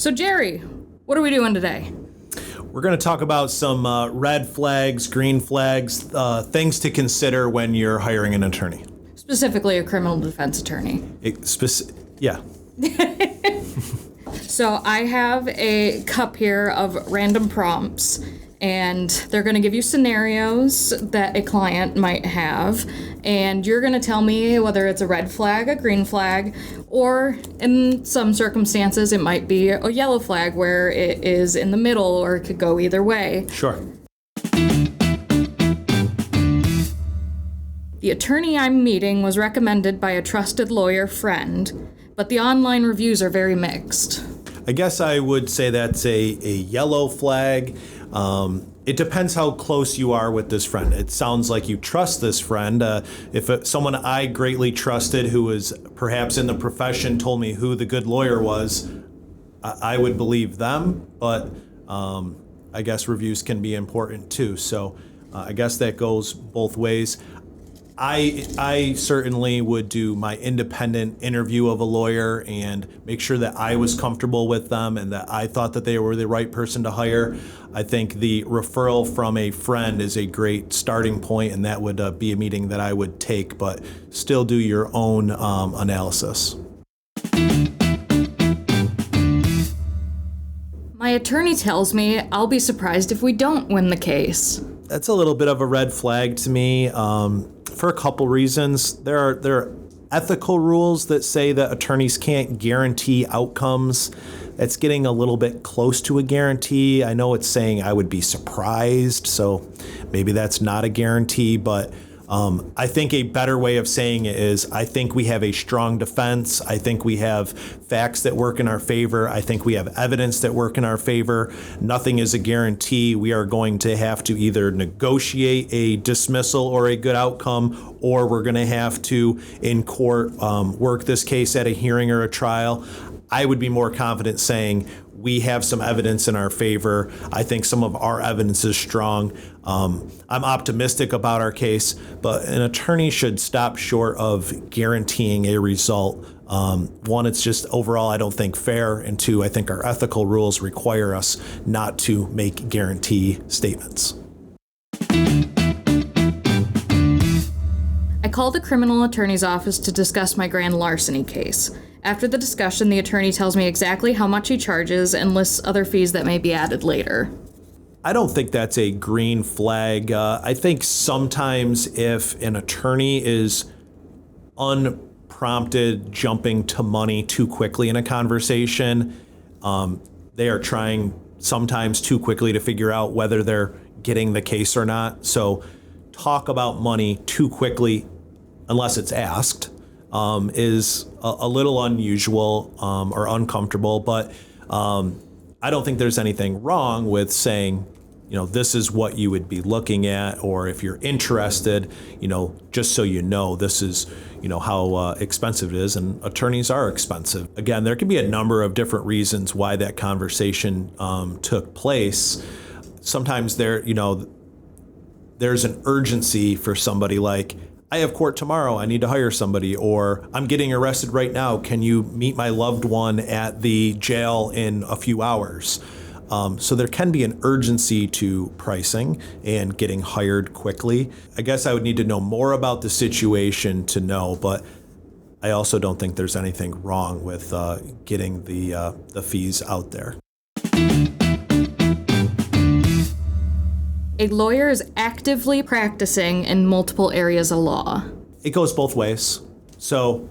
So Jerry, what are we doing today? We're going to talk about some red flags, green flags, things to consider when you're hiring an attorney. Specifically a criminal defense attorney. Yeah. So I have a cup here of random prompts, and they're going to give you scenarios that a client might have, and you're going to tell me whether it's a red flag, a green flag, or in some circumstances it might be a yellow flag where it is in the middle, or it could go either way. Sure. The attorney I'm meeting was recommended by a trusted lawyer friend, but the online reviews are very mixed. I guess I would say that's a yellow flag. It depends how close you are with this friend. It sounds like you trust this friend. If someone I greatly trusted who was perhaps in the profession told me who the good lawyer was, I would believe them, but I guess reviews can be important too. So I guess that goes both ways. I certainly would do my independent interview of a lawyer and make sure that I was comfortable with them and that I thought that they were the right person to hire. I think the referral from a friend is a great starting point, and that would be a meeting that I would take, but still do your own analysis. My attorney tells me I'll be surprised if we don't win the case. That's a little bit of a red flag to me for a couple reasons. There are ethical rules that say that attorneys can't guarantee outcomes. That's getting a little bit close to a guarantee. I know it's saying I would be surprised, so maybe that's not a guarantee, but I think a better way of saying it is I think we have a strong defense. I think we have facts that work in our favor. I think we have evidence that work in our favor. Nothing is a guarantee. We are going to have to either negotiate a dismissal or a good outcome, or we're going to have to, in court, work this case at a hearing or a trial. I would be more confident saying we have some evidence in our favor. I think some of our evidence is strong. I'm optimistic about our case, but an attorney should stop short of guaranteeing a result. One, it's just overall, I don't think fair. And two, I think our ethical rules require us not to make guarantee statements. I called the criminal attorney's office to discuss my grand larceny case. After the discussion, the attorney tells me exactly how much he charges and lists other fees that may be added later. I don't think that's a green flag. I think sometimes if an attorney is unprompted jumping to money too quickly in a conversation, they are trying sometimes too quickly to figure out whether they're getting the case or not. So talk about money too quickly, unless it's asked, is a little unusual or uncomfortable, but I don't think there's anything wrong with saying, this is what you would be looking at, or if you're interested, just so you know, this is, how expensive it is, and attorneys are expensive. Again, there can be a number of different reasons why that conversation took place. Sometimes there's an urgency for somebody, like, I have court tomorrow, I need to hire somebody, or I'm getting arrested right now, can you meet my loved one at the jail in a few hours? So there can be an urgency to pricing and getting hired quickly. I guess I would need to know more about the situation to know, but I also don't think there's anything wrong with getting the fees out there. A lawyer is actively practicing in multiple areas of law. It goes both ways. So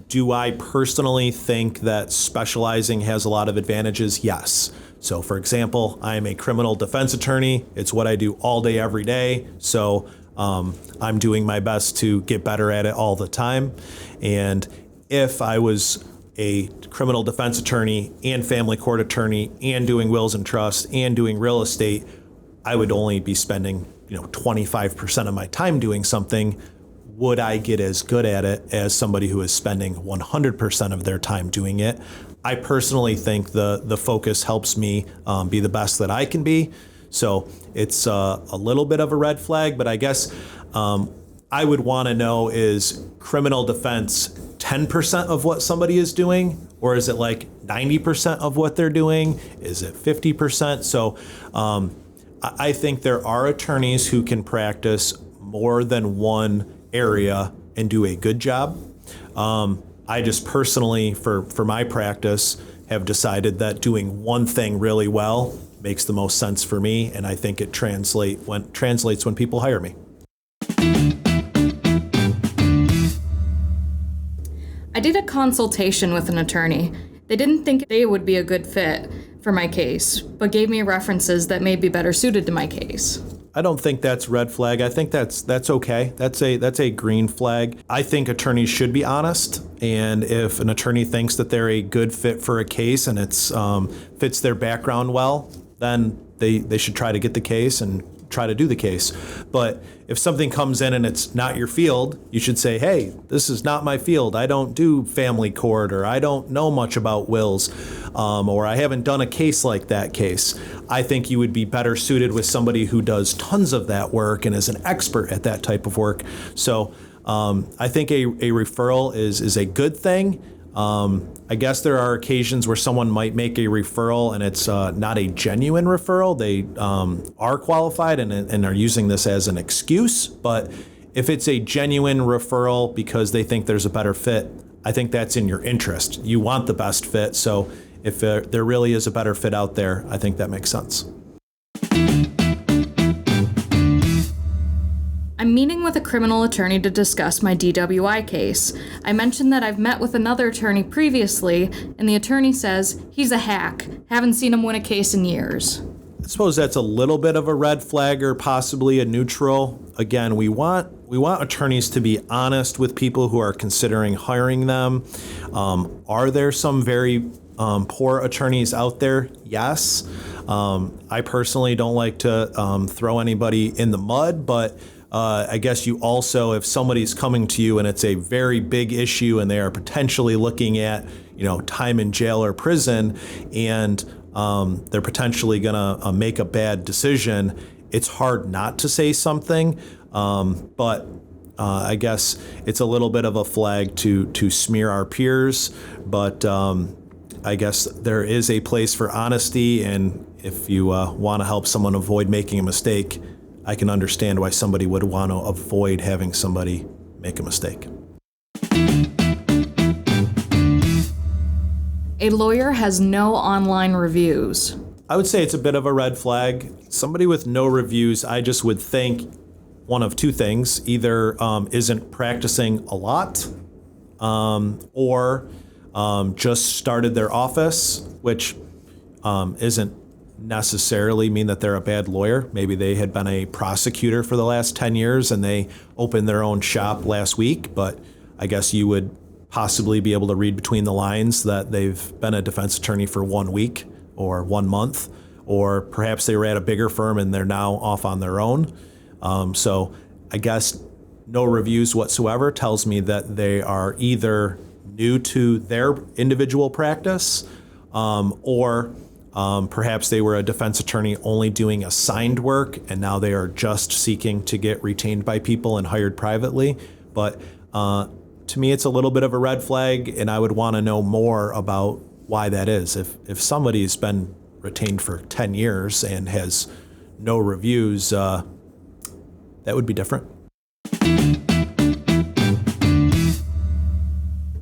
do I personally think that specializing has a lot of advantages? Yes. So for example, I'm a criminal defense attorney. It's what I do all day, every day. So I'm doing my best to get better at it all the time. And if I was a criminal defense attorney and family court attorney and doing wills and trusts and doing real estate, I would only be spending 25% of my time doing something. Would I get as good at it as somebody who is spending 100% of their time doing it? I personally think the focus helps me be the best that I can be. So it's a little bit of a red flag, but I guess I would want to know, is criminal defense 10% of what somebody is doing, or is it like 90% of what they're doing? Is it 50%? So I think there are attorneys who can practice more than one area and do a good job. I just personally, for my practice, have decided that doing one thing really well makes the most sense for me, and I think it translates when people hire me. I did a consultation with an attorney. They didn't think they would be a good fit for my case, but gave me references that may be better suited to my case. I don't think that's red flag. I think that's okay. That's a green flag. I think attorneys should be honest, and if an attorney thinks that they're a good fit for a case and it's fits their background well, then they should try to get the case and try to do the case. But if something comes in and it's not your field, you should say, hey, this is not my field. I don't do family court, or I don't know much about wills, or I haven't done a case like that case. I think you would be better suited with somebody who does tons of that work and is an expert at that type of work. So I think a referral is a good thing. I guess there are occasions where someone might make a referral and it's not a genuine referral. They are qualified and are using this as an excuse. But if it's a genuine referral because they think there's a better fit, I think that's in your interest. You want the best fit. So if there really is a better fit out there, I think that makes sense. I'm meeting with a criminal attorney to discuss my DWI case. I mentioned that I've met with another attorney previously, and the attorney says he's a hack. Haven't seen him win a case in years. I suppose that's a little bit of a red flag or possibly a neutral. Again, we want attorneys to be honest with people who are considering hiring them. Are there some very poor attorneys out there? Yes. I personally don't like to throw anybody in the mud, but I guess you also, if somebody's coming to you and it's a very big issue and they are potentially looking at, time in jail or prison, and they're potentially gonna make a bad decision, it's hard not to say something. But I guess it's a little bit of a flag to smear our peers. But I guess there is a place for honesty, and if you want to help someone avoid making a mistake, I can understand why somebody would want to avoid having somebody make a mistake. A lawyer has no online reviews. I would say it's a bit of a red flag. Somebody with no reviews, I just would think one of two things: either isn't practicing a lot, or just started their office, which isn't necessarily mean that they're a bad lawyer. Maybe they had been a prosecutor for the last 10 years and they opened their own shop last week, but I guess you would possibly be able to read between the lines that they've been a defense attorney for 1 week or 1 month, or perhaps they were at a bigger firm and they're now off on their own. So I guess no reviews whatsoever tells me that they are either new to their individual practice, or perhaps they were a defense attorney only doing assigned work, and now they are just seeking to get retained by people and hired privately. But to me, it's a little bit of a red flag, and I would want to know more about why that is. If somebody's been retained for 10 years and has no reviews, that would be different.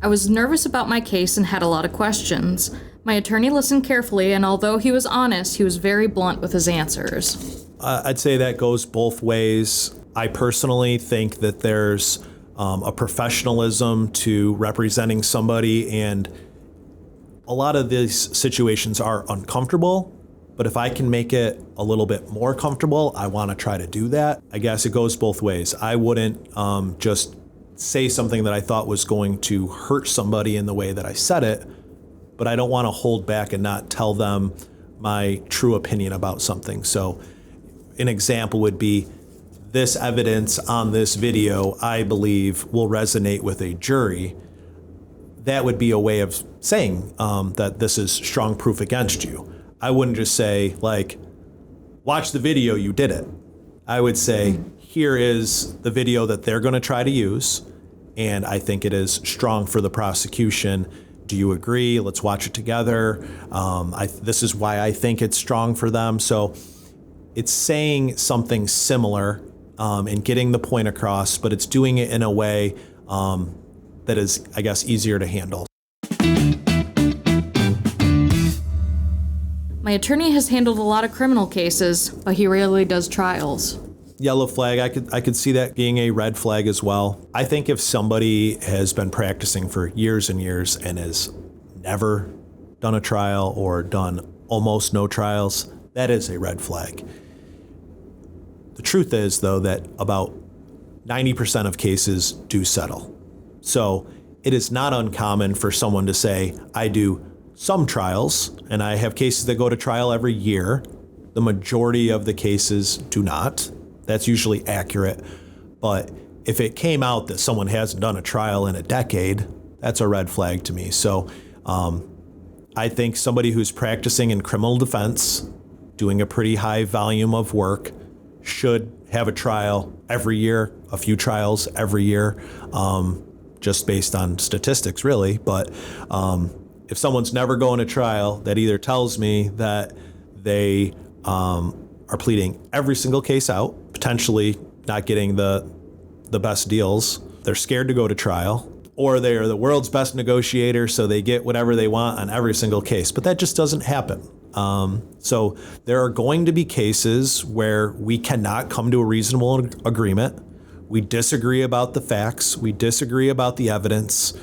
I was nervous about my case and had a lot of questions. My attorney listened carefully, and although he was honest, he was very blunt with his answers. I'd say that goes both ways. I personally think that there's a professionalism to representing somebody, and a lot of these situations are uncomfortable, but if I can make it a little bit more comfortable, I want to try to do that. I guess it goes both ways. I wouldn't just say something that I thought was going to hurt somebody in the way that I said it, but I don't want to hold back and not tell them my true opinion about something. So an example would be, this evidence on this video, I believe, will resonate with a jury. That would be a way of saying that this is strong proof against you. I wouldn't just say, like, watch the video, you did it. I would say, here is the video that they're going to try to use, and I think it is strong for the prosecution. Do you agree? Let's watch it together. This is why I think it's strong for them. So it's saying something similar and getting the point across, but it's doing it in a way that is, I guess, easier to handle. My attorney has handled a lot of criminal cases, but he rarely does trials. Yellow flag, I could see that being a red flag as well. I think if somebody has been practicing for years and years and has never done a trial or done almost no trials, that is a red flag. The truth is, though, that about 90% of cases do settle. So it is not uncommon for someone to say, I do some trials, and I have cases that go to trial every year. The majority of the cases do not. That's usually accurate. But if it came out that someone hasn't done a trial in a decade, that's a red flag to me. So I think somebody who's practicing in criminal defense, doing a pretty high volume of work, should have a trial every year, a few trials every year, just based on statistics, really. But if someone's never going to trial, that either tells me that they are pleading every single case out, potentially not getting the best deals. They're scared to go to trial, or they are the world's best negotiator, so they get whatever they want on every single case. But that just doesn't happen. So there are going to be cases where we cannot come to a reasonable agreement. We disagree about the facts. We disagree about the evidence.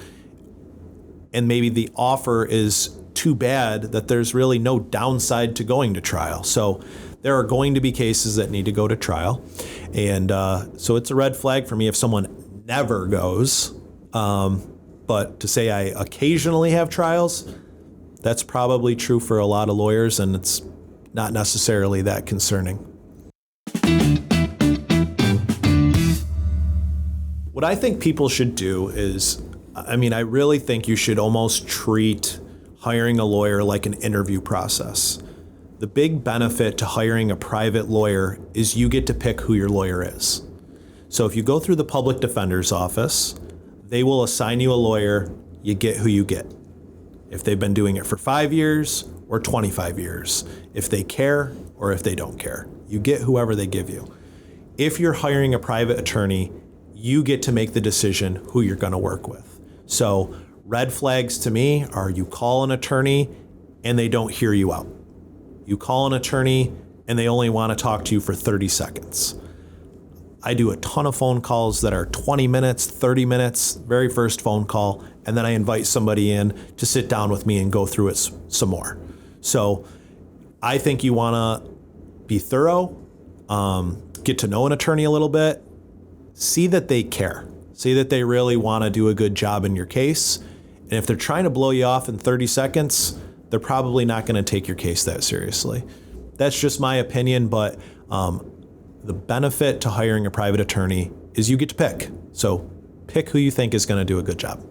And maybe the offer is too bad that there's really no downside to going to trial. So there are going to be cases that need to go to trial. And so it's a red flag for me if someone never goes. But to say I occasionally have trials, that's probably true for a lot of lawyers, and it's not necessarily that concerning. What I think people should do is, I really think you should almost treat hiring a lawyer like an interview process. The big benefit to hiring a private lawyer is you get to pick who your lawyer is. So if you go through the public defender's office, they will assign you a lawyer, you get who you get. If they've been doing it for 5 years or 25 years, if they care or if they don't care, you get whoever they give you. If you're hiring a private attorney, you get to make the decision who you're going to work with. So red flags to me are you call an attorney and they don't hear you out. You call an attorney and they only want to talk to you for 30 seconds. I do a ton of phone calls that are 20 minutes, 30 minutes, very first phone call, and then I invite somebody in to sit down with me and go through it some more. So I think you want to be thorough, get to know an attorney a little bit, see that they care, see that they really want to do a good job in your case. And if they're trying to blow you off in 30 seconds, they're probably not going to take your case that seriously. That's just my opinion, but the benefit to hiring a private attorney is you get to pick. So pick who you think is going to do a good job.